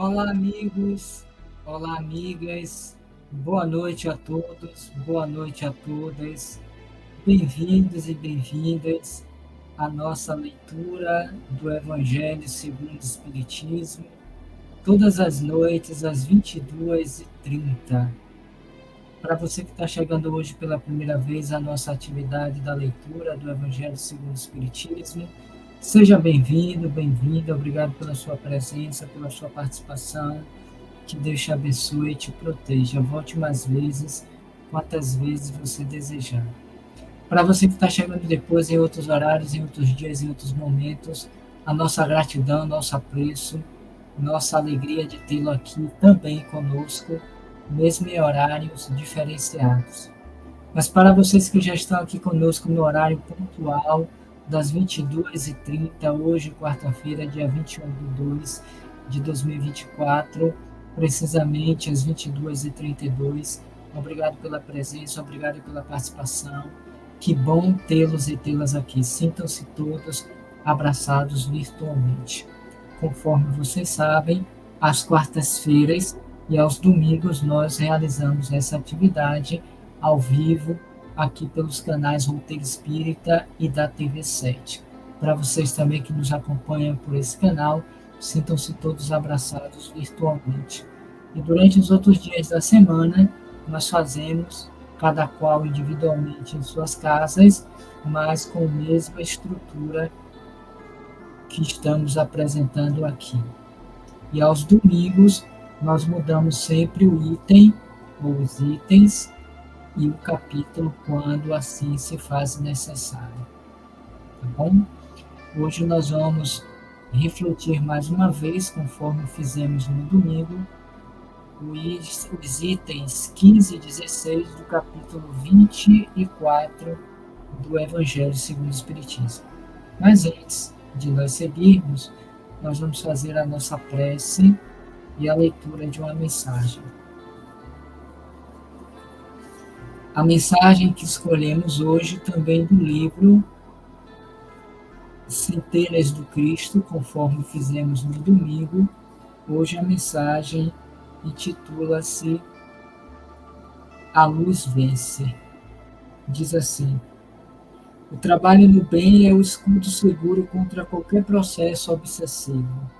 Olá, amigos. Olá, amigas. Boa noite a todos. Boa noite a todas. Bem-vindos e bem-vindas à nossa leitura do Evangelho segundo o Espiritismo, todas as noites às 22h30. Para você que está chegando hoje pela primeira vez à nossa atividade da leitura do Evangelho segundo o Espiritismo, seja bem-vindo, bem-vinda. Obrigado pela sua presença, pela sua participação. Que Deus te abençoe e te proteja. Volte mais vezes, quantas vezes você desejar. Para você que está chegando depois, em outros horários, em outros dias, em outros momentos, a nossa gratidão, nosso apreço, nossa alegria de tê-lo aqui também conosco, mesmo em horários diferenciados. Mas para vocês que já estão aqui conosco no horário pontual, das 22h30, hoje, quarta-feira, dia 21 de 2 de 2024, precisamente às 22h32, obrigado pela presença, obrigado pela participação. Que bom tê-los e tê-las aqui. Sintam-se todos abraçados virtualmente. Conforme vocês sabem, às quartas-feiras e aos domingos nós realizamos essa atividade ao vivo aqui pelos canais Roteiro Espírita e da TV7. Para vocês também que nos acompanham por esse canal, sintam-se todos abraçados virtualmente. E durante os outros dias da semana, nós fazemos, cada qual individualmente em suas casas, mas com a mesma estrutura que estamos apresentando aqui. E aos domingos, nós mudamos sempre o item ou os itens e o capítulo quando assim se faz necessário. Tá bom? Hoje nós vamos refletir mais uma vez, conforme fizemos no domingo, os itens 15 e 16 do capítulo 24 do Evangelho segundo o Espiritismo. Mas antes de nós seguirmos, nós vamos fazer a nossa prece e a leitura de uma mensagem. A mensagem que escolhemos hoje também do livro Centenas do Cristo, conforme fizemos no domingo. Hoje a mensagem intitula-se A Luz Vence. Diz assim: o trabalho no bem é o escudo seguro contra qualquer processo obsessivo.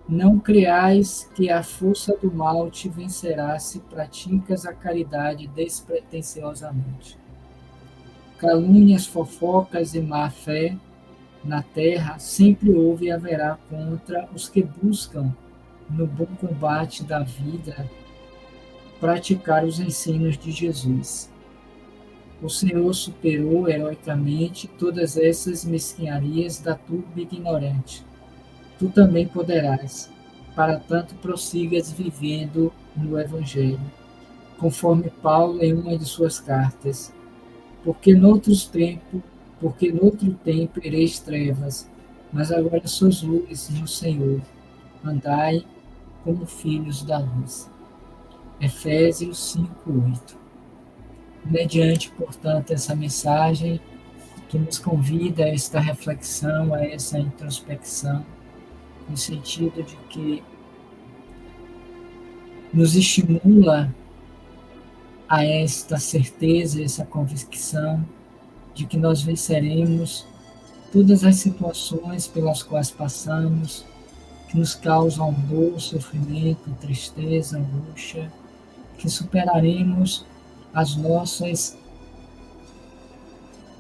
Não creais que a força do mal te vencerá se praticas a caridade despretensiosamente. Calúnias, fofocas e má-fé na terra sempre houve e haverá contra os que buscam, no bom combate da vida, praticar os ensinos de Jesus. O Senhor superou heroicamente todas essas mesquinharias da turba ignorante. Tu também poderás, para tanto prossigas vivendo no Evangelho, conforme Paulo em uma de suas cartas. Porque noutro tempo ereis trevas, mas agora sois luz no Senhor. Andai como filhos da luz. Efésios 5:8. Mediante, portanto, essa mensagem que nos convida a esta reflexão, a essa introspecção, no sentido de que nos estimula a esta certeza, essa convicção de que nós venceremos todas as situações pelas quais passamos, que nos causam dor, sofrimento, tristeza, angústia, que superaremos as nossas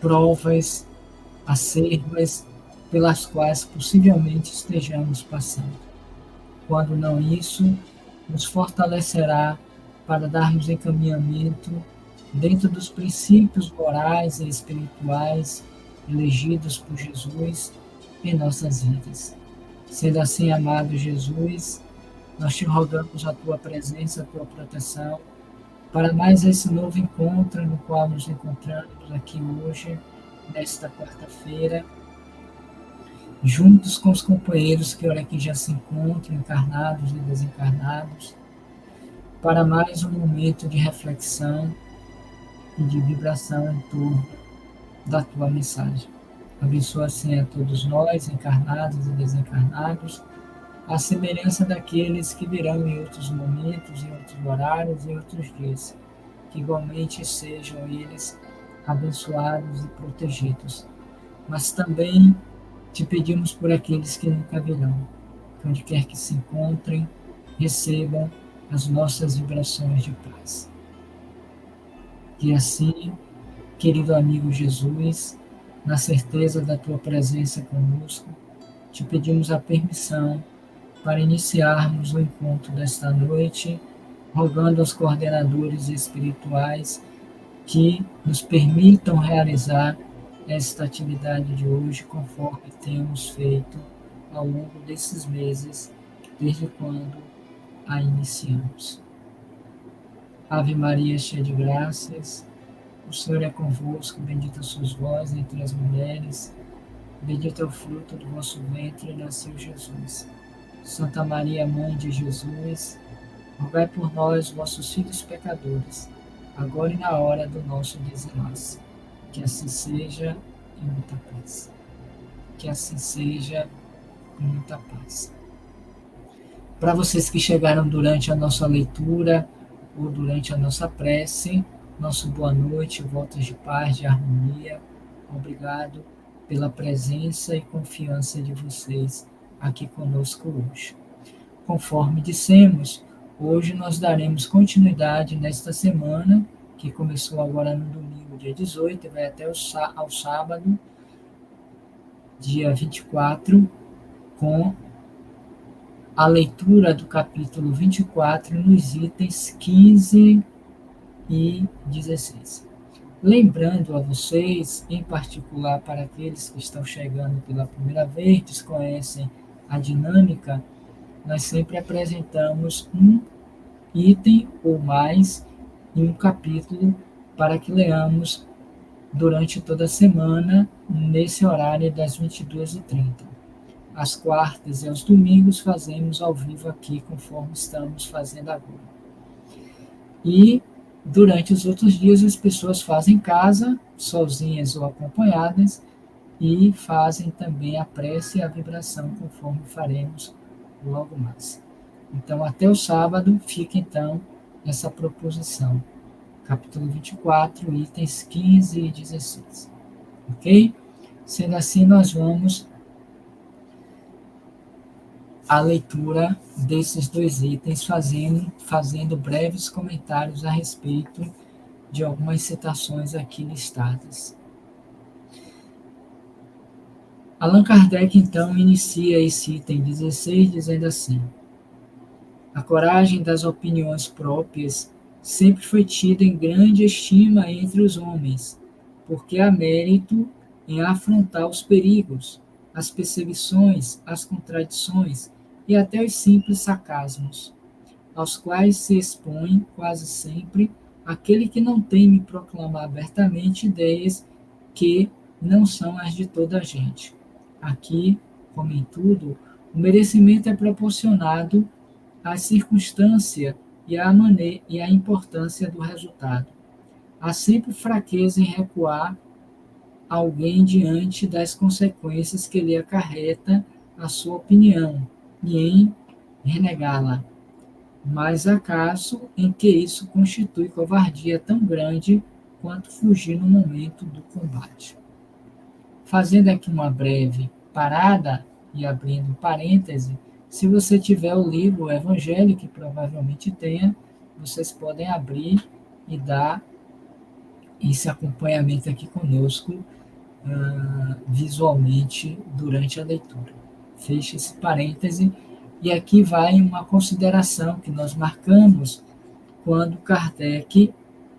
provas acerbas pelas quais possivelmente estejamos passando. Quando não isso, nos fortalecerá para darmos encaminhamento dentro dos princípios morais e espirituais elegidos por Jesus em nossas vidas. Sendo assim, amado Jesus, nós te rogamos a tua presença, a tua proteção, para mais esse novo encontro no qual nos encontramos aqui hoje, nesta quarta-feira, juntos com os companheiros que aqui já se encontram, encarnados e desencarnados, para mais um momento de reflexão e de vibração em torno da tua mensagem. Abençoa assim a todos nós, encarnados e desencarnados, à semelhança daqueles que virão em outros momentos, em outros horários, em outros dias, que igualmente sejam eles abençoados e protegidos. Mas também te pedimos por aqueles que nunca virão, que onde quer que se encontrem, recebam as nossas vibrações de paz. E assim, querido amigo Jesus, na certeza da tua presença conosco, te pedimos a permissão para iniciarmos o encontro desta noite, rogando aos coordenadores espirituais que nos permitam realizar esta atividade de hoje conforme temos feito ao longo desses meses, desde quando a iniciamos. Ave Maria, cheia de graças, o Senhor é convosco, bendita sois vós entre as mulheres, bendito é o fruto do vosso ventre, nasceu Jesus. Santa Maria, Mãe de Jesus, rogai por nós, vossos filhos pecadores, agora e na hora do nosso desenlace. Que assim seja, em muita paz. Que assim seja, em muita paz. Para vocês que chegaram durante a nossa leitura ou durante a nossa prece, nosso boa noite, votos de paz, de harmonia. Obrigado pela presença e confiança de vocês aqui conosco hoje. Conforme dissemos, hoje nós daremos continuidade nesta semana, que começou agora no domingo, dia 18, e vai até ao sábado, dia 24, com a leitura do capítulo 24 nos itens 15 e 16. Lembrando a vocês, em particular para aqueles que estão chegando pela primeira vez, desconhecem a dinâmica, nós sempre apresentamos um item ou mais em um capítulo para que leamos durante toda a semana, nesse horário das 22h30. Às quartas e aos domingos fazemos ao vivo aqui, conforme estamos fazendo agora. E durante os outros dias as pessoas fazem em casa, sozinhas ou acompanhadas, e fazem também a prece e a vibração, conforme faremos logo mais. Então, até o sábado, fica então essa proposição. Capítulo 24, itens 15 e 16. Ok? Sendo assim, nós vamos à leitura desses dois itens, fazendo breves comentários a respeito de algumas citações aqui listadas. Allan Kardec, então, inicia esse item 16 dizendo assim: a coragem das opiniões próprias sempre foi tida em grande estima entre os homens, porque há mérito em afrontar os perigos, as perseguições, as contradições e até os simples sarcasmos, aos quais se expõe quase sempre aquele que não teme proclamar abertamente ideias que não são as de toda a gente. Aqui, como em tudo, o merecimento é proporcionado à circunstância e à importância do resultado. Há sempre fraqueza em recuar alguém diante das consequências que lhe acarreta a sua opinião e em renegá-la. Mas há caso em que isso constitui covardia tão grande quanto fugir no momento do combate. Fazendo aqui uma breve parada e abrindo parêntese, se você tiver o livro o Evangelho, que provavelmente tenha, vocês podem abrir e dar esse acompanhamento aqui conosco visualmente durante a leitura. Feche esse parêntese e aqui vai uma consideração que nós marcamos quando Kardec,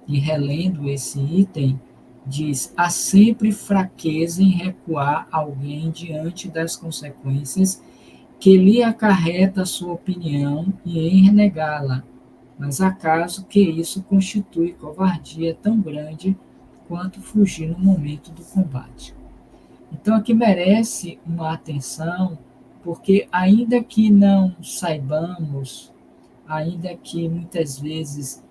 e relendo esse item, diz: há sempre fraqueza em recuar alguém diante das consequências que lhe acarreta a sua opinião e em renegá-la, mas acaso que isso constitui covardia tão grande quanto fugir no momento do combate. Então aqui merece uma atenção, porque ainda que não saibamos, ainda que muitas vezes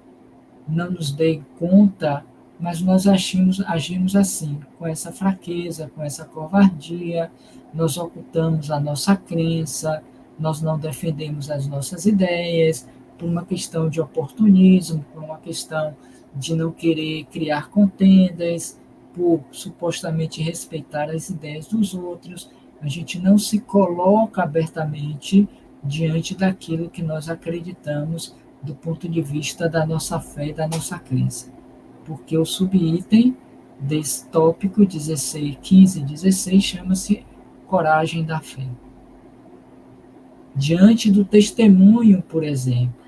não nos dê conta, mas nós agimos assim, com essa fraqueza, com essa covardia, nós ocultamos a nossa crença, nós não defendemos as nossas ideias, por uma questão de oportunismo, por uma questão de não querer criar contendas, por supostamente respeitar as ideias dos outros. A gente não se coloca abertamente diante daquilo que nós acreditamos do ponto de vista da nossa fé e da nossa crença. Porque o subitem desse tópico 16, 15 e 16 chama-se coragem da fé. Diante do testemunho, por exemplo,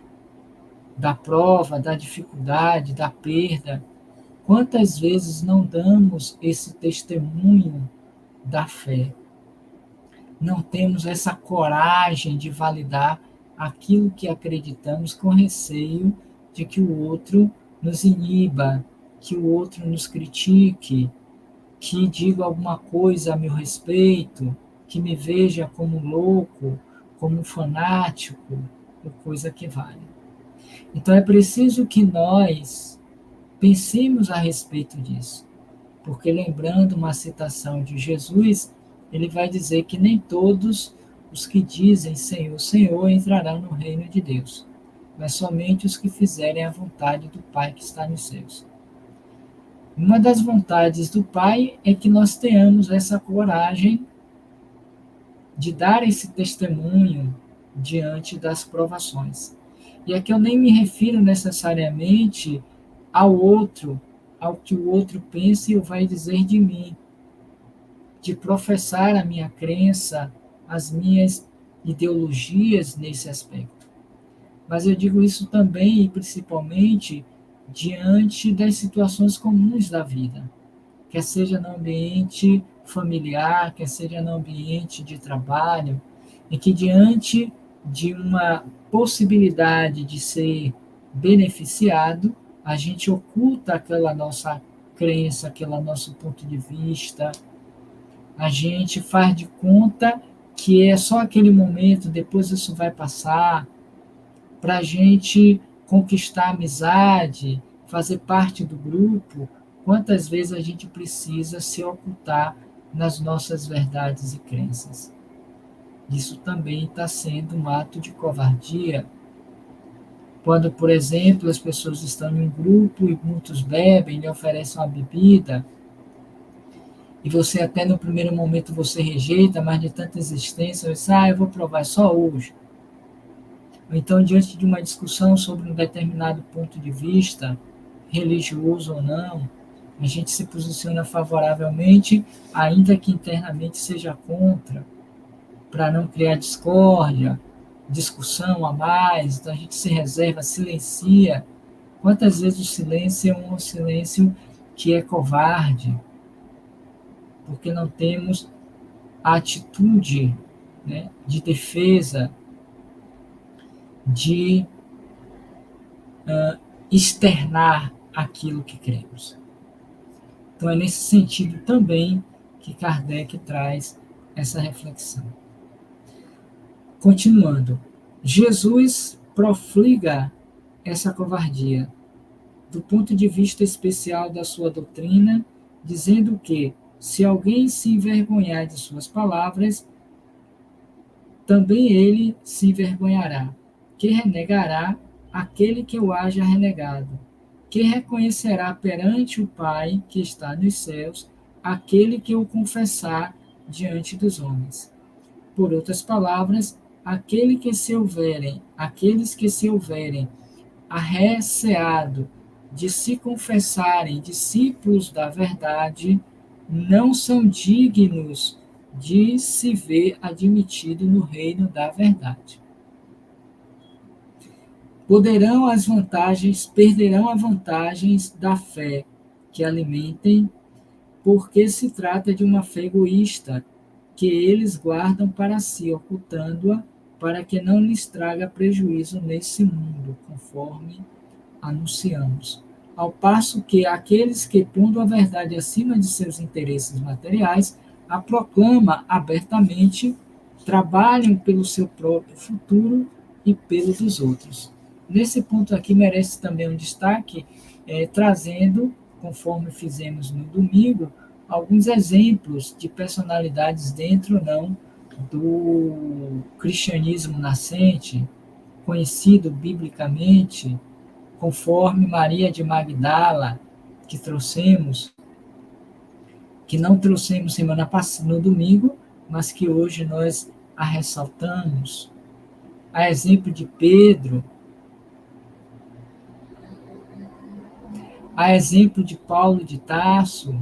da prova, da dificuldade, da perda, quantas vezes não damos esse testemunho da fé? Não temos essa coragem de validar aquilo que acreditamos com receio de que o outro nos iniba, que o outro nos critique, que diga alguma coisa a meu respeito, que me veja como louco, como fanático, ou coisa que vale. Então é preciso que nós pensemos a respeito disso, porque lembrando uma citação de Jesus, ele vai dizer que nem todos os que dizem Senhor, Senhor entrarão no reino de Deus, mas somente os que fizerem a vontade do Pai que está nos céus. Uma das vontades do Pai é que nós tenhamos essa coragem de dar esse testemunho diante das provações. E aqui eu nem me refiro necessariamente ao outro, ao que o outro pensa e vai dizer de mim, de professar a minha crença, as minhas ideologias nesse aspecto. Mas eu digo isso também e principalmente diante das situações comuns da vida, quer seja no ambiente familiar, quer seja no ambiente de trabalho, em que diante de uma possibilidade de ser beneficiado, a gente oculta aquela nossa crença, aquele nosso ponto de vista, a gente faz de conta que é só aquele momento, depois isso vai passar, para a gente conquistar a amizade, fazer parte do grupo, quantas vezes a gente precisa se ocultar nas nossas verdades e crenças. Isso também está sendo um ato de covardia. Quando, por exemplo, as pessoas estão em um grupo e muitos bebem, lhe oferecem uma bebida, e você até no primeiro momento você rejeita, mas de tanta insistência, você diz, eu vou provar só hoje. Ou então, diante de uma discussão sobre um determinado ponto de vista, religioso ou não, a gente se posiciona favoravelmente, ainda que internamente seja contra, para não criar discórdia, discussão a mais, então a gente se reserva, silencia. Quantas vezes o silêncio é um silêncio que é covarde, porque não temos a atitude, né, de defesa, de externar aquilo que cremos. Então é nesse sentido também que Kardec traz essa reflexão. Continuando, Jesus profliga essa covardia do ponto de vista especial da sua doutrina, dizendo que, se alguém se envergonhar de suas palavras, também ele se envergonhará, que renegará aquele que o haja renegado, que reconhecerá perante o Pai que está nos céus aquele que o confessar diante dos homens. Por outras palavras, aqueles que se houverem arreceado de se confessarem discípulos da verdade, não são dignos de se ver admitido no reino da verdade. Perderão as vantagens da fé que alimentem, porque se trata de uma fé egoísta, que eles guardam para si, ocultando-a, para que não lhes traga prejuízo nesse mundo, conforme anunciamos. Ao passo que aqueles que, pondo a verdade acima de seus interesses materiais, a proclamam abertamente, trabalham pelo seu próprio futuro e pelo dos outros. Nesse ponto aqui merece também um destaque, trazendo, conforme fizemos no domingo, alguns exemplos de personalidades dentro ou não do cristianismo nascente, conhecido biblicamente, conforme Maria de Magdala, que trouxemos, que não trouxemos semana passada, no domingo, mas que hoje nós a ressaltamos. A exemplo de Pedro, a exemplo de Paulo de Tarso,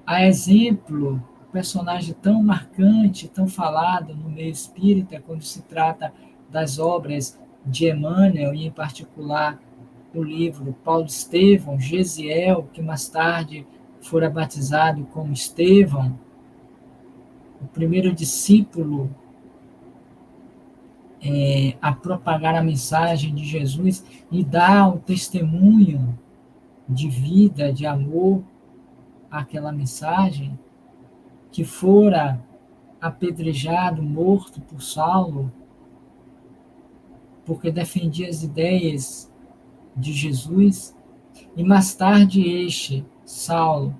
a exemplo, personagem tão marcante, tão falado no meio espírita, quando se trata das obras de Emmanuel, e em particular o livro Paulo Estevão, Gesiel, que mais tarde fora batizado como Estevão, o primeiro discípulo a propagar a mensagem de Jesus e dar o testemunho de vida, de amor àquela mensagem, que fora apedrejado, morto por Saulo, porque defendia as ideias de Jesus, e mais tarde este, Saulo,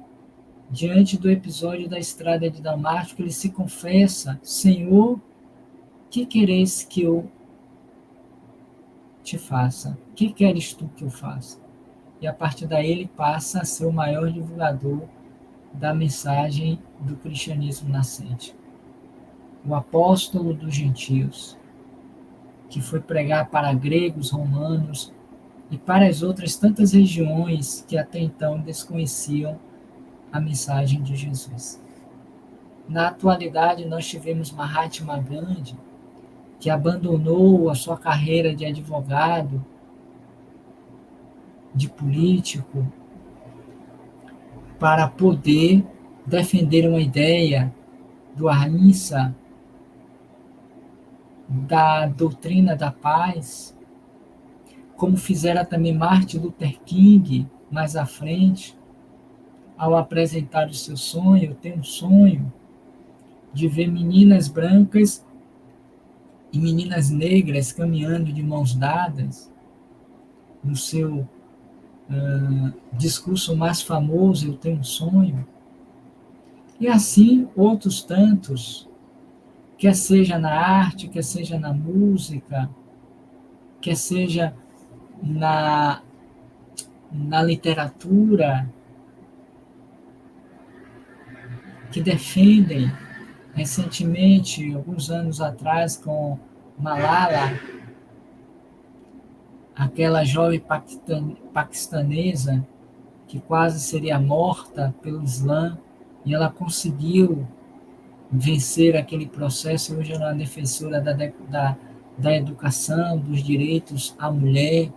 diante do episódio da estrada de Damasco, ele se confessa: Senhor, que queres que eu te faça? Que queres tu que eu faça? E a partir daí ele passa a ser o maior divulgador da mensagem do cristianismo nascente. O apóstolo dos gentios, que foi pregar para gregos, romanos e para as outras tantas regiões que até então desconheciam a mensagem de Jesus. Na atualidade, nós tivemos Mahatma Gandhi, que abandonou a sua carreira de advogado, de político, para poder defender uma ideia do Ahimsa, da doutrina da paz, como fizera também Martin Luther King mais à frente, ao apresentar o seu sonho. Eu tenho um sonho de ver meninas brancas e meninas negras caminhando de mãos dadas. No seu discurso mais famoso, eu tenho um sonho. E assim outros tantos, quer seja na arte, quer seja na música, quer seja na literatura, que defendem recentemente, alguns anos atrás, com Malala, aquela jovem paquistanesa que quase seria morta pelo Islã, e ela conseguiu vencer aquele processo. Hoje ela é uma defensora da educação, dos direitos à mulher,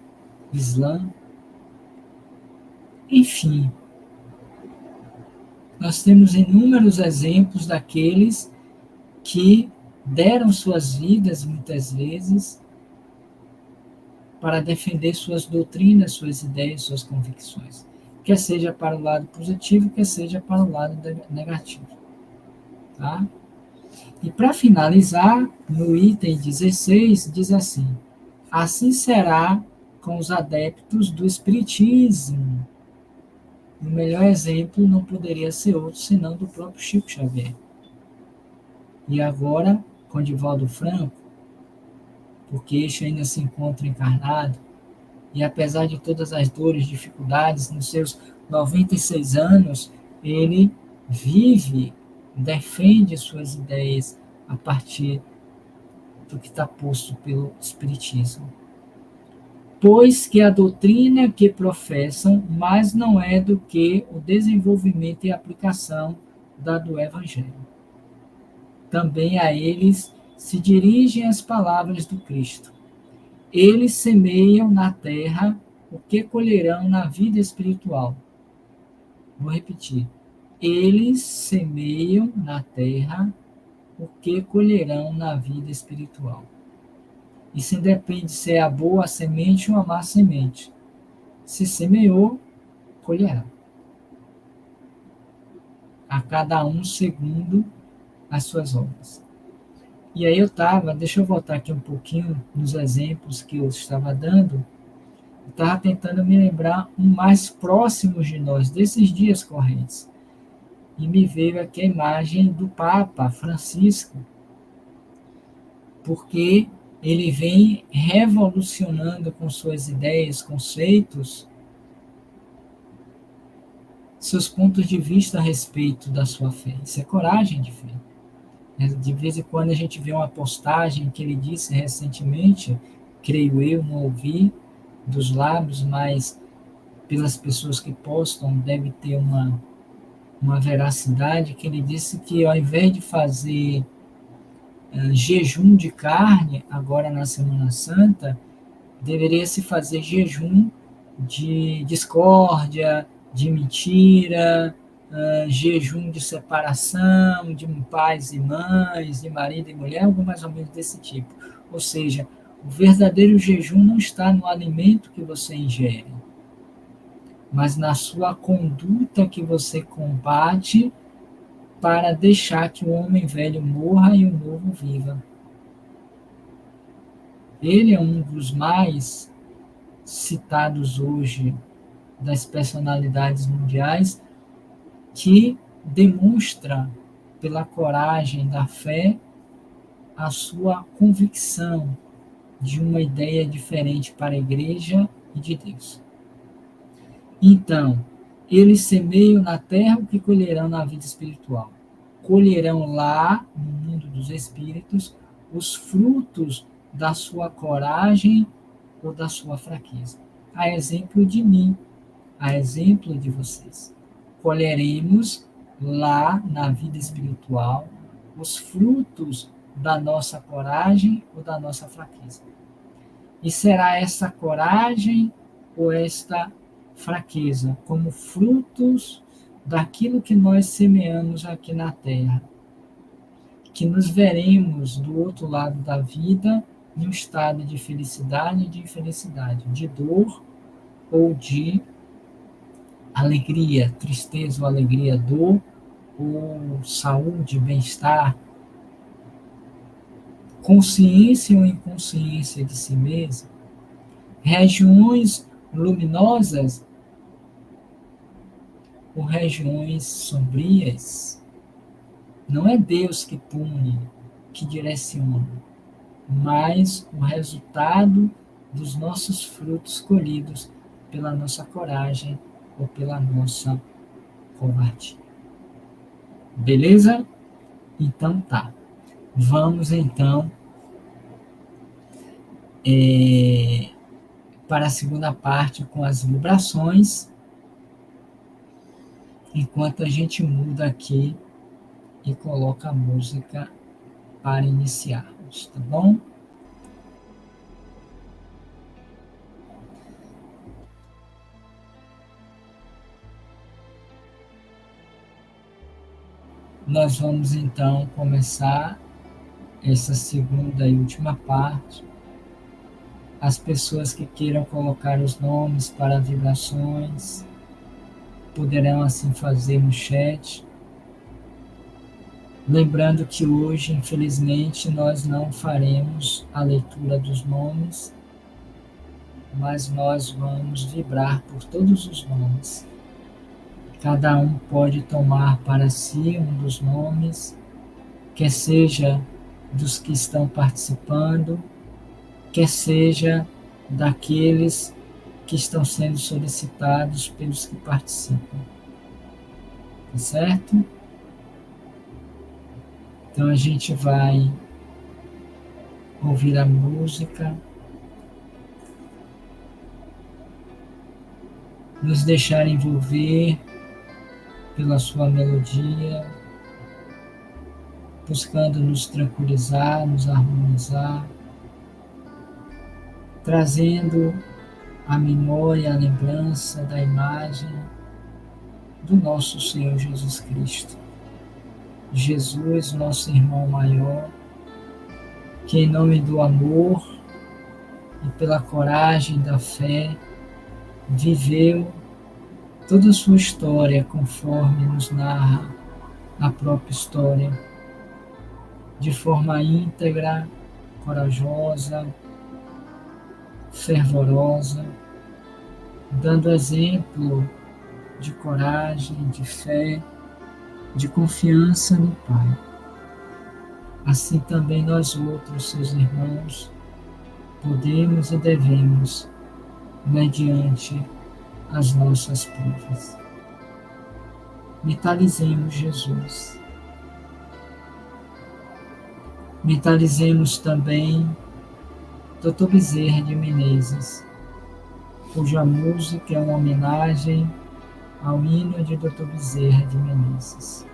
Islã. Enfim, nós temos inúmeros exemplos daqueles que deram suas vidas, muitas vezes, para defender suas doutrinas, suas ideias, suas convicções. Quer seja para o lado positivo, quer seja para o lado negativo. Tá? E para finalizar, no item 16, diz assim: assim será com os adeptos do Espiritismo. O melhor exemplo não poderia ser outro senão do próprio Chico Xavier. E agora, com Divaldo Franco, porque este ainda se encontra encarnado, e apesar de todas as dores, dificuldades, nos seus 96 anos, ele vive, defende suas ideias a partir do que está posto pelo Espiritismo. Pois que a doutrina que professam mais não é do que o desenvolvimento e aplicação da do Evangelho. Também a eles se dirigem as palavras do Cristo. Eles semeiam na terra o que colherão na vida espiritual. Vou repetir. Eles semeiam na terra o que colherão na vida espiritual. Isso independe se é a boa semente ou a má semente. Se semeou, colherá. A cada um segundo as suas obras. E aí deixa eu voltar aqui um pouquinho nos exemplos que eu estava dando. Eu estava tentando me lembrar um mais próximo de nós, desses dias correntes. e me veio aqui a imagem do Papa Francisco, porque ele vem revolucionando com suas ideias, conceitos, seus pontos de vista a respeito da sua fé. Isso é coragem de fé. De vez em quando a gente vê uma postagem que ele disse recentemente, creio eu, não ouvi dos lábios, mas pelas pessoas que postam deve ter uma veracidade, que ele disse que ao invés de fazer jejum de carne, agora na Semana Santa, deveria se fazer jejum de discórdia, de mentira, jejum de separação, de pais e mães, de marido e mulher, algo mais ou menos desse tipo. Ou seja, o verdadeiro jejum não está no alimento que você ingere, mas na sua conduta que você combate para deixar que o homem velho morra e o novo viva. Ele é um dos mais citados hoje das personalidades mundiais que demonstra pela coragem da fé a sua convicção de uma ideia diferente para a igreja e de Deus. Então, eles semeiam na terra o que colherão na vida espiritual. Colherão lá, no mundo dos espíritos, os frutos da sua coragem ou da sua fraqueza. A exemplo de mim, a exemplo de vocês. Colheremos lá na vida espiritual os frutos da nossa coragem ou da nossa fraqueza. E será essa coragem ou esta fraqueza como frutos daquilo que nós semeamos aqui na terra, que nos veremos do outro lado da vida em um estado de felicidade e de infelicidade, de dor ou de alegria, tristeza ou alegria, dor ou saúde, bem-estar, consciência ou inconsciência de si mesmo, regiões luminosas ou regiões sombrias. Não é Deus que pune, que direciona, mas o resultado dos nossos frutos colhidos pela nossa coragem ou pela nossa covardia. Beleza? Então tá. Vamos então para a segunda parte com as vibrações, enquanto a gente muda aqui e coloca a música para iniciarmos, tá bom? Nós vamos então começar essa segunda e última parte. As pessoas que queiram colocar os nomes para vibrações poderão assim fazer no chat. Lembrando que hoje, infelizmente, nós não faremos a leitura dos nomes, mas nós vamos vibrar por todos os nomes. Cada um pode tomar para si um dos nomes, quer seja dos que estão participando, quer seja daqueles que estão sendo solicitados pelos que participam. Tá certo? Então a gente vai ouvir a música, nos deixar envolver pela sua melodia, buscando nos tranquilizar, nos harmonizar, trazendo a memória, a lembrança da imagem do nosso Senhor Jesus Cristo. Jesus, nosso irmão maior, que em nome do amor e pela coragem da fé, viveu toda a sua história conforme nos narra a própria história, de forma íntegra, corajosa, fervorosa, dando exemplo de coragem, de fé, de confiança no Pai. Assim também nós outros, seus irmãos, podemos e devemos, mediante as nossas provas. Mentalizemos Jesus. Mentalizemos também Dr. Bezerra de Menezes, cuja música é uma homenagem ao hino de Dr. Bezerra de Menezes.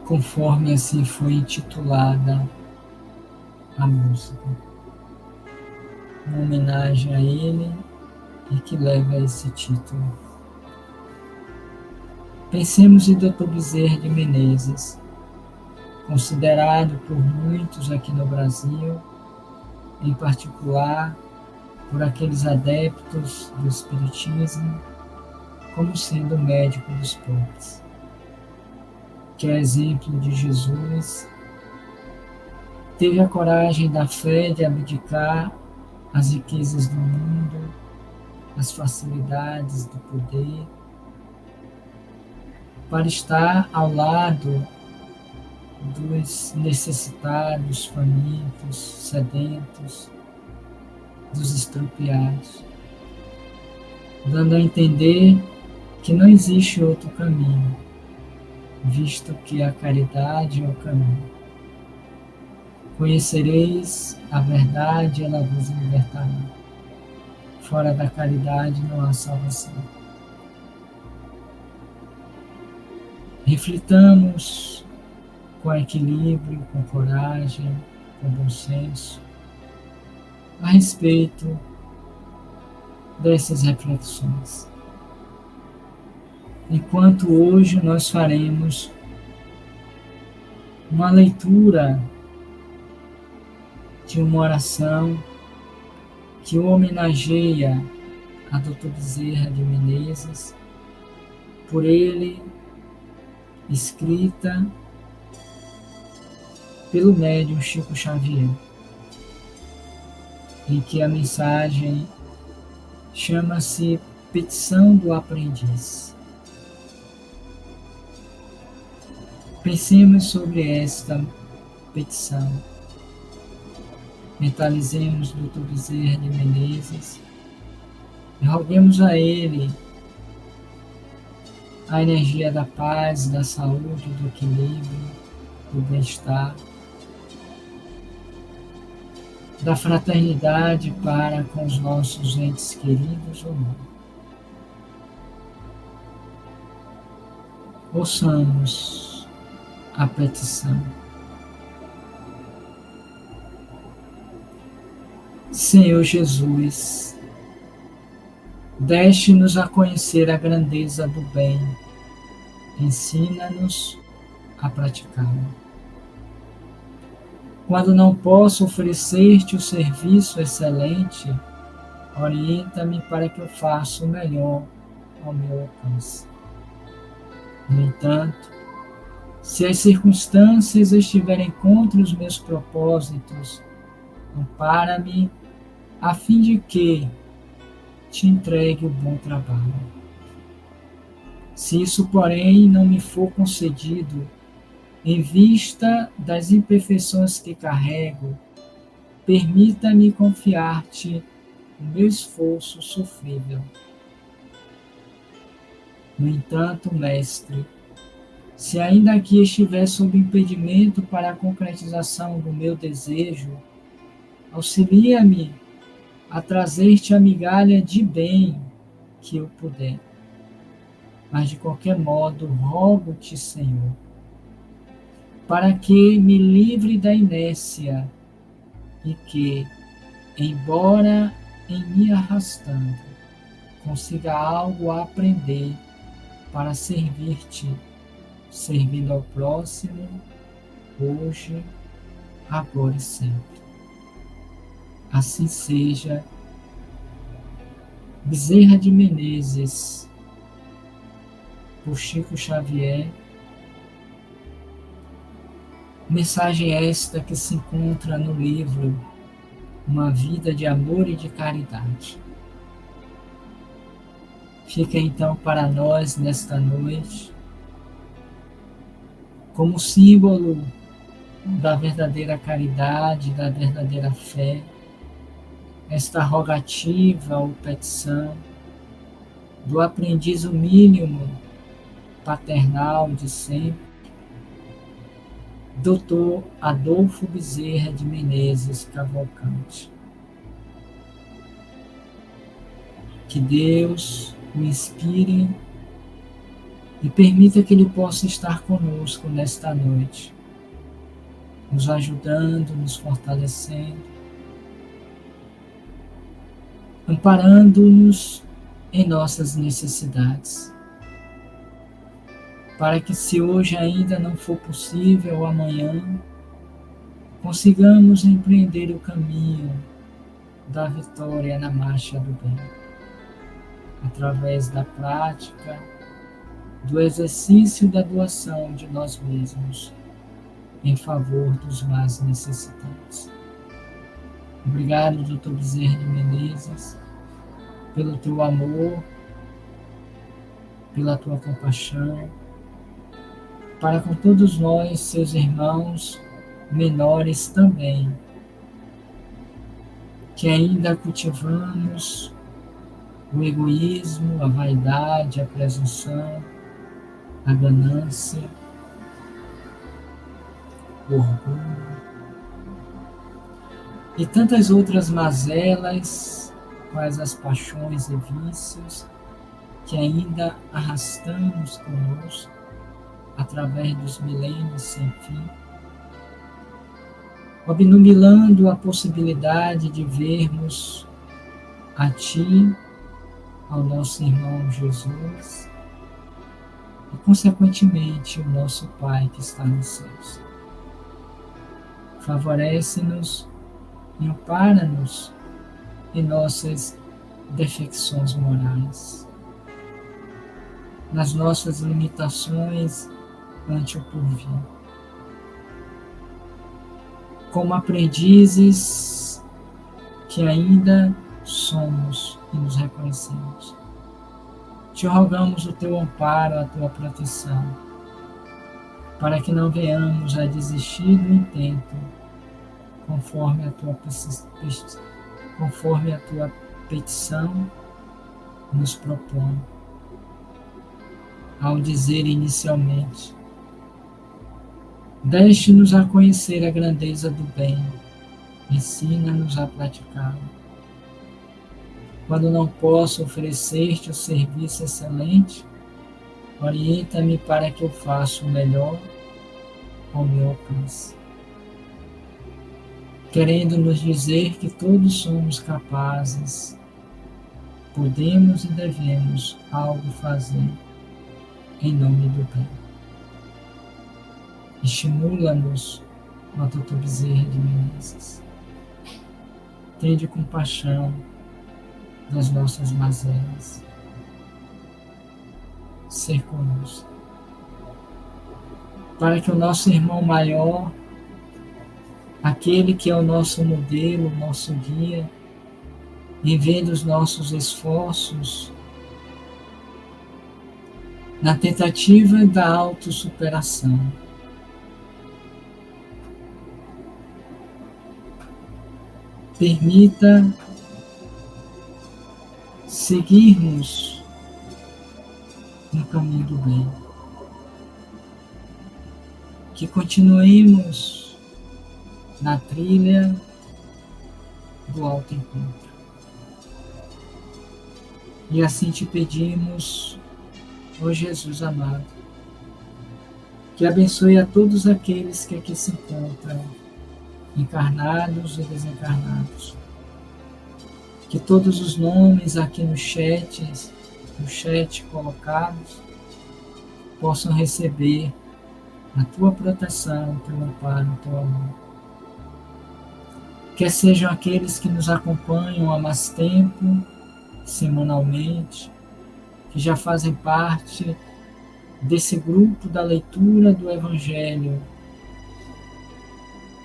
Conforme assim foi intitulada a música. Uma homenagem a ele e que leva esse título. Pensemos em Dr. Bezerra de Menezes, considerado por muitos aqui no Brasil, em particular por aqueles adeptos do Espiritismo, como sendo o médico dos pobres, que é exemplo de Jesus, teve a coragem da fé de abdicar as riquezas do mundo, as facilidades do poder, para estar ao lado dos necessitados, famintos, sedentos, dos estropiados, dando a entender que não existe outro caminho, visto que a caridade é o caminho. Conhecereis a verdade, ela vos libertará. Fora da caridade não há salvação. Reflitamos com equilíbrio, com coragem, com bom senso, a respeito dessas reflexões. Enquanto hoje nós faremos uma leitura de uma oração que homenageia a Dr. Bezerra de Menezes, por ele escrita pelo médium Chico Xavier, em que a mensagem chama-se Petição do Aprendiz. Pensemos sobre esta petição. Mentalizemos Dr. Bezerra de Menezes e roguemos a ele a energia da paz, da saúde, do equilíbrio, do bem-estar, da fraternidade para com os nossos entes queridos ou não. Ouçamos a petição. Senhor Jesus, deixe-nos a conhecer a grandeza do bem, ensina-nos a praticá-lo. Quando não posso oferecer-te o serviço excelente, orienta-me para que eu faça o melhor ao meu alcance. No entanto, se as circunstâncias estiverem contra os meus propósitos, ampara-me a fim de que te entregue o bom trabalho. Se isso, porém, não me for concedido, em vista das imperfeições que carrego, permita-me confiar-te o meu esforço sofrível. No entanto, mestre, se ainda aqui estiver sob impedimento para a concretização do meu desejo, auxilia-me a trazer-te a migalha de bem que eu puder. Mas, de qualquer modo, rogo-te, Senhor, para que me livre da inércia e que, embora em me arrastando, consiga algo a aprender para servir-te, servindo ao próximo, hoje, agora e sempre. Assim seja. Bezerra de Menezes, por Chico Xavier. Mensagem esta que se encontra no livro Uma Vida de Amor e de Caridade. fica então para nós nesta noite como símbolo da verdadeira caridade, da verdadeira fé, esta rogativa ou petição do aprendiz o mínimo paternal de sempre, Dr. Adolfo Bezerra de Menezes Cavalcante. Que Deus o inspire e permita que Ele possa estar conosco nesta noite, nos ajudando, nos fortalecendo, amparando-nos em nossas necessidades, para que, se hoje ainda não for possível, amanhã consigamos empreender o caminho da vitória na marcha do bem, através da prática, do exercício da doação de nós mesmos em favor dos mais necessitados. Obrigado, Dr. Bezerra de Menezes, pelo teu amor, pela tua compaixão, para com todos nós, seus irmãos menores também, que ainda cultivamos o egoísmo, a vaidade, a presunção, a ganância, o orgulho e tantas outras mazelas, quais as paixões e vícios que ainda arrastamos conosco através dos milênios sem fim, obnubilando a possibilidade de vermos a Ti, ao nosso irmão Jesus e, consequentemente, o nosso Pai que está nos céus. Favorece-nos e ampara-nos em nossas defecções morais, nas nossas limitações ante o porvir. Como aprendizes que ainda somos e nos reconhecemos, te rogamos o teu amparo, a tua proteção, para que não venhamos a desistir do intento, conforme a tua petição nos propõe, ao dizer inicialmente: deixe-nos a conhecer a grandeza do bem, ensina-nos a praticá-lo. Quando não posso oferecer-te o serviço excelente, orienta-me para que eu faça o melhor ao meu alcance. Querendo nos dizer que todos somos capazes, podemos e devemos algo fazer em nome do bem. Estimula-nos, ó Dr. Bezerra de Menezes. Tende compaixão das nossas mazelas. Ser conosco. Para que o nosso irmão maior, aquele que é o nosso modelo, o nosso guia, em vendo os nossos esforços na tentativa da autossuperação, permita seguirmos no caminho do bem, que continuemos na trilha do autoencontro. E assim te pedimos, ó Jesus amado, que abençoe a todos aqueles que aqui se encontram, encarnados e desencarnados. Que todos os nomes aqui no chat colocados, possam receber a tua proteção, o teu amparo, o teu amor. Quer sejam aqueles que nos acompanham há mais tempo, semanalmente, que já fazem parte desse grupo da leitura do Evangelho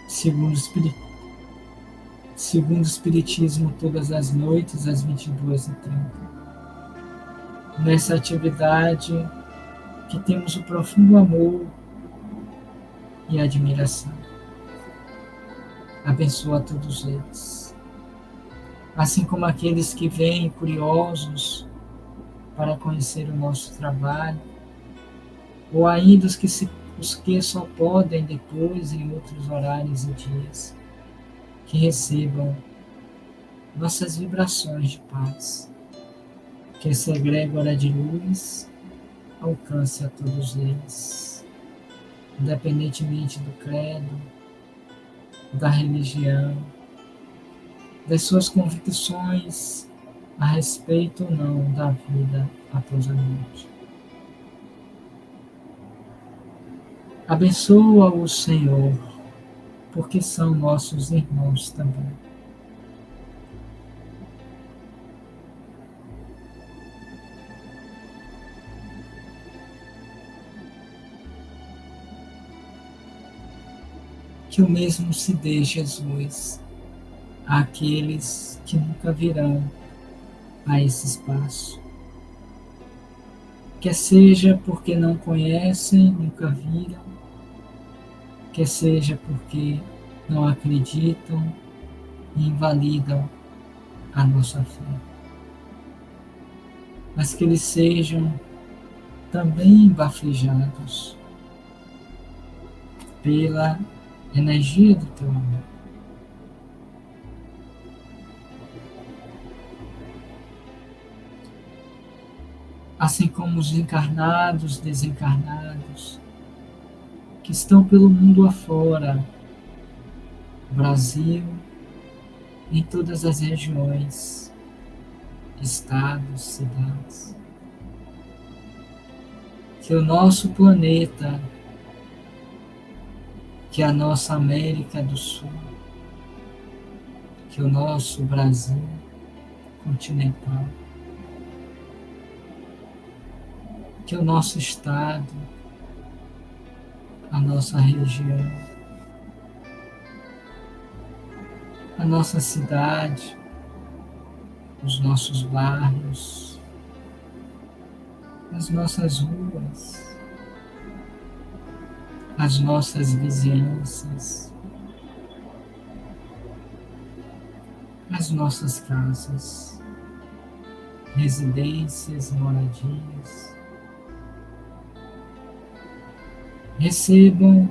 segundo o Espiritismo, todas as noites, às 22h30. nessa atividade que temos o profundo amor e admiração. Abençoa todos eles, assim como aqueles que vêm curiosos para conhecer o nosso trabalho, ou ainda os que só podem depois em outros horários e dias, que recebam nossas vibrações de paz, que essa egrégora de luz alcance a todos eles, independentemente do credo, da religião, das suas convicções a respeito ou não da vida após a morte. Abençoa o Senhor, porque são nossos irmãos também. Que o mesmo se dê, Jesus, àqueles que nunca virão a esse espaço. Quer seja porque não conhecem, nunca viram, quer seja porque não acreditam e invalidam a nossa fé. Mas que eles sejam também bafejados pela energia do teu amor. Assim como os encarnados, desencarnados, que estão pelo mundo afora, Brasil, em todas as regiões, estados, cidades. Que o nosso planeta, que a nossa América do Sul, que o nosso Brasil continental, que o nosso estado, a nossa região, a nossa cidade, os nossos bairros, as nossas ruas, as nossas vizinhanças, as nossas casas, residências, moradias, recebam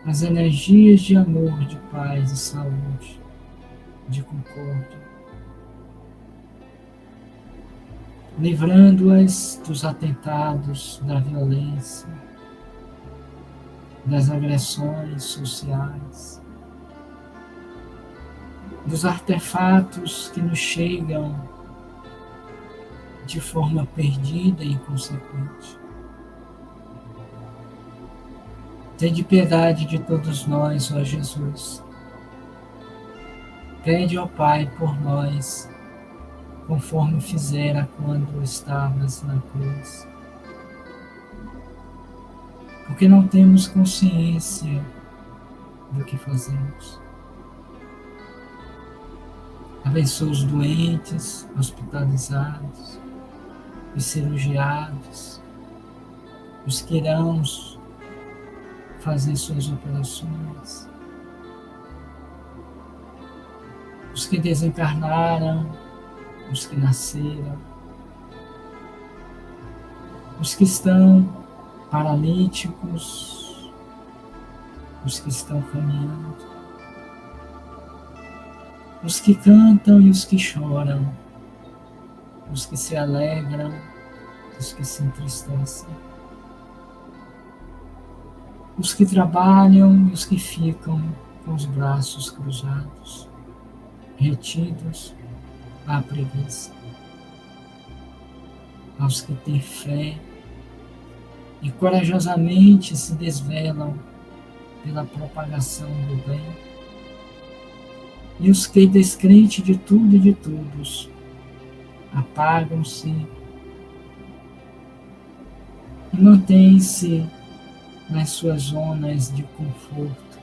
as energias de amor, de paz, de saúde, de concórdia, livrando-as dos atentados, da violência, das agressões sociais, dos artefatos que nos chegam de forma perdida e inconsequente. Tende piedade de todos nós, ó Jesus. Pede ao Pai por nós, conforme fizera quando estavas na cruz. Porque não temos consciência do que fazemos. Abençoa os doentes, hospitalizados, os cirurgiados, os que irão fazer suas operações, os que desencarnaram, os que nasceram, os que estão paralíticos, os que estão caminhando, os que cantam e os que choram, os que se alegram, os que se entristecem, os que trabalham e os que ficam com os braços cruzados, retidos à preguiça, aos que têm fé e corajosamente se desvelam pela propagação do bem, e os que, descrente de tudo e de todos, apagam-se e mantêm-se nas suas zonas de conforto,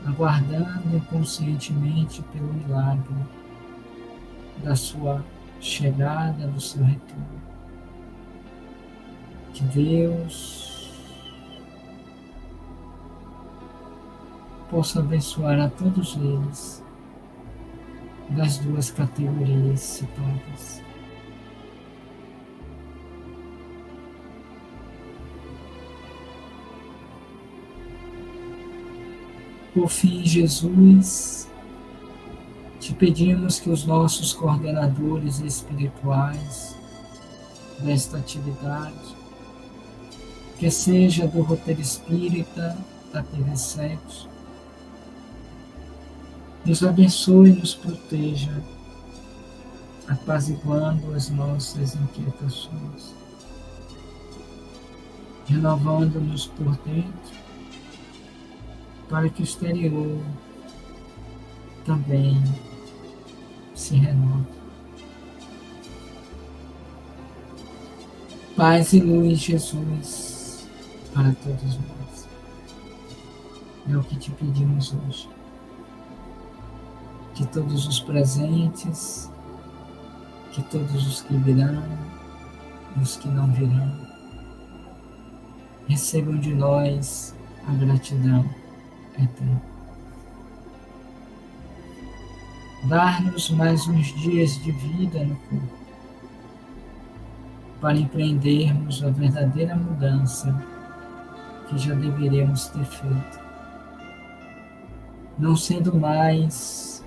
aguardando inconscientemente pelo milagre da sua chegada do seu retorno. Que Deus possa abençoar a todos eles das duas categorias citadas. Por fim, Jesus, te pedimos que os nossos coordenadores espirituais desta atividade, que seja do Roteiro Espírita, da TV7, nos abençoe e nos proteja, apaziguando as nossas inquietações, renovando-nos por dentro, para que o exterior também se renove. Paz e luz, Jesus, para todos nós. É o que te pedimos hoje. Que todos os presentes, que todos os que virão, os que não virão, recebam de nós a gratidão eterna. Dar-nos mais uns dias de vida no corpo, para empreendermos a verdadeira mudança que já deveríamos ter feito, não sendo mais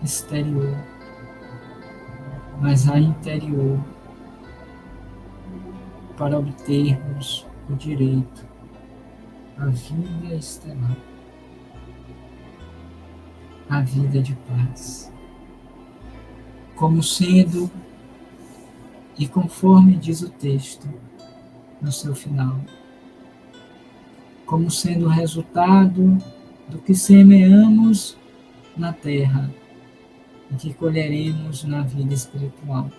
exterior, mas a interior, para obtermos o direito à vida estelar, à vida de paz. Como sendo, e conforme diz o texto no seu final, como sendo o resultado do que semeamos na terra e que colheremos na vida espiritual,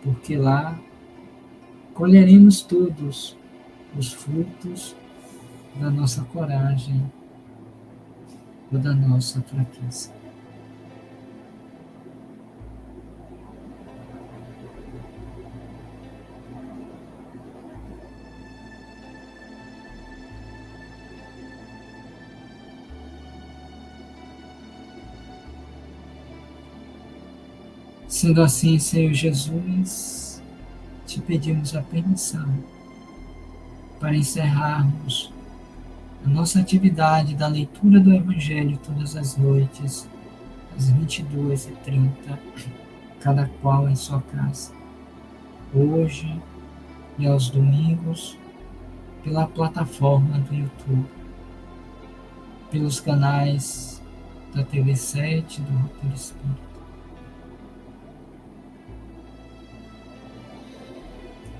porque lá colheremos todos os frutos da nossa coragem ou da nossa fraqueza. Sendo assim, Senhor Jesus, te pedimos a permissão para encerrarmos a nossa atividade da leitura do Evangelho todas as noites, às 22h30, cada qual em sua casa. Hoje e aos domingos, pela plataforma do YouTube, pelos canais da TV7 do Roteiro Espírita.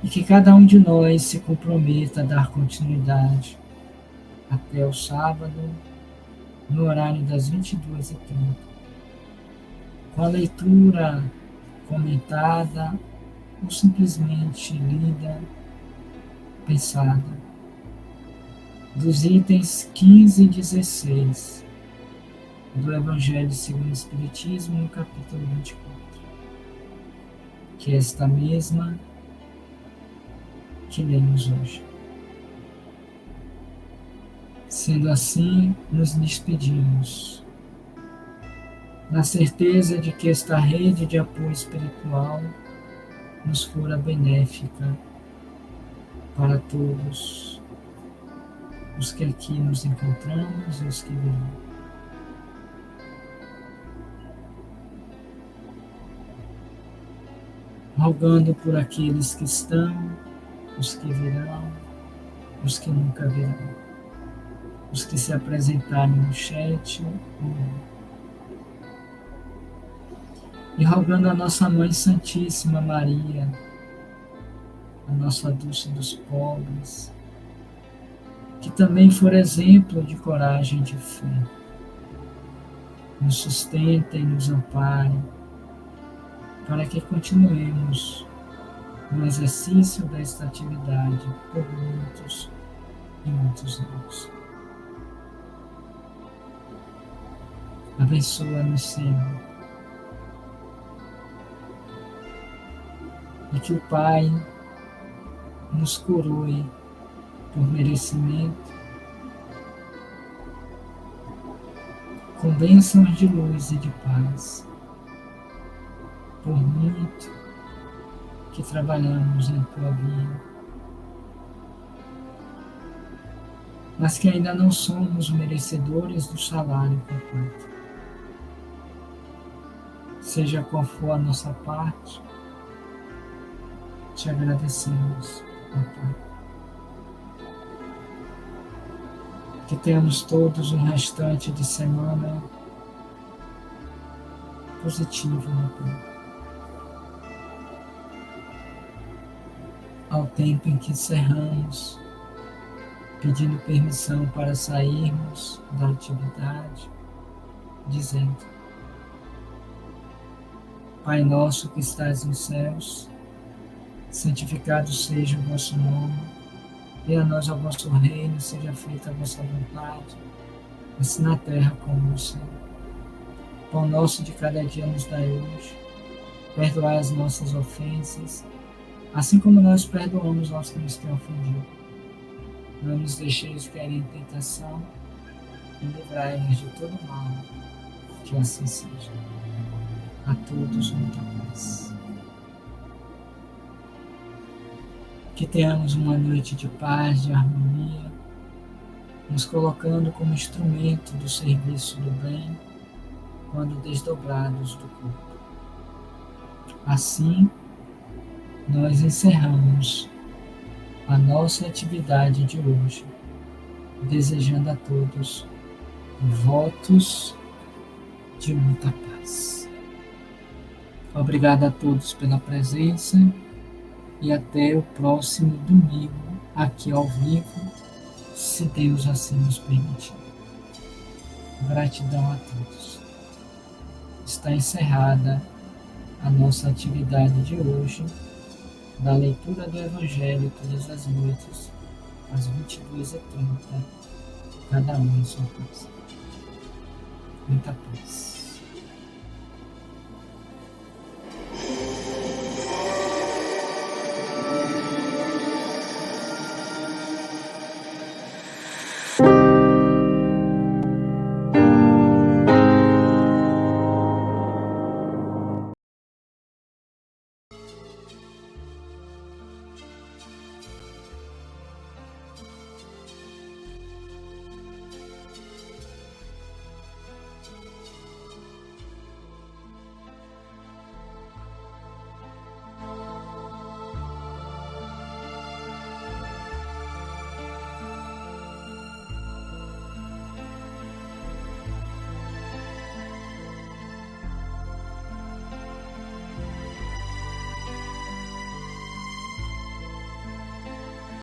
E que cada um de nós se comprometa a dar continuidade até o sábado, no horário das 22h30, com a leitura comentada ou simplesmente lida, pensada, dos itens 15 e 16 do Evangelho segundo o Espiritismo, no capítulo 24, que é esta mesma que lemos hoje. Sendo assim, nos despedimos, na certeza de que esta rede de apoio espiritual nos fora benéfica para todos os que aqui nos encontramos e os que virão. Rogando por aqueles que estão, os que virão, os que nunca virão, os que se apresentarem no chat ou não. E rogando a nossa Mãe Santíssima Maria, a nossa Dulce dos pobres, que também for exemplo de coragem e de fé, nos sustenta e nos ampare, para que continuemos no exercício desta atividade por muitos e muitos anos. Abençoa-nos, Senhor, e que o Pai nos coroe por merecimento com bênçãos de luz e de paz, por muito que trabalhamos em tua via, mas que ainda não somos merecedores do salário, papai. Seja qual for a nossa parte, te agradecemos, papai. Que tenhamos todos um restante de semana positivo, papai. Ao tempo em que encerramos, pedindo permissão para sairmos da atividade, dizendo: Pai nosso que estás nos céus, santificado seja o vosso nome, venha a nós o vosso reino, seja feita a vossa vontade, assim na terra como no céu. Pão nosso de cada dia nos dai hoje, perdoai as nossas ofensas, assim como nós perdoamos aos que nos têm ofendido. Não nos deixeis cair em tentação, e livrai-nos de todo mal, que assim seja. A todos muita paz. Que tenhamos uma noite de paz, de harmonia, nos colocando como instrumento do serviço do bem, quando desdobrados do corpo. Assim, nós encerramos a nossa atividade de hoje, desejando a todos votos de muita paz. Obrigado a todos pela presença e até o próximo domingo, aqui ao vivo, se Deus assim nos permitir. Gratidão a todos. Está encerrada a nossa atividade de hoje, da leitura do Evangelho todas as noites, às 22h30, cada um em sua casa. Muita paz.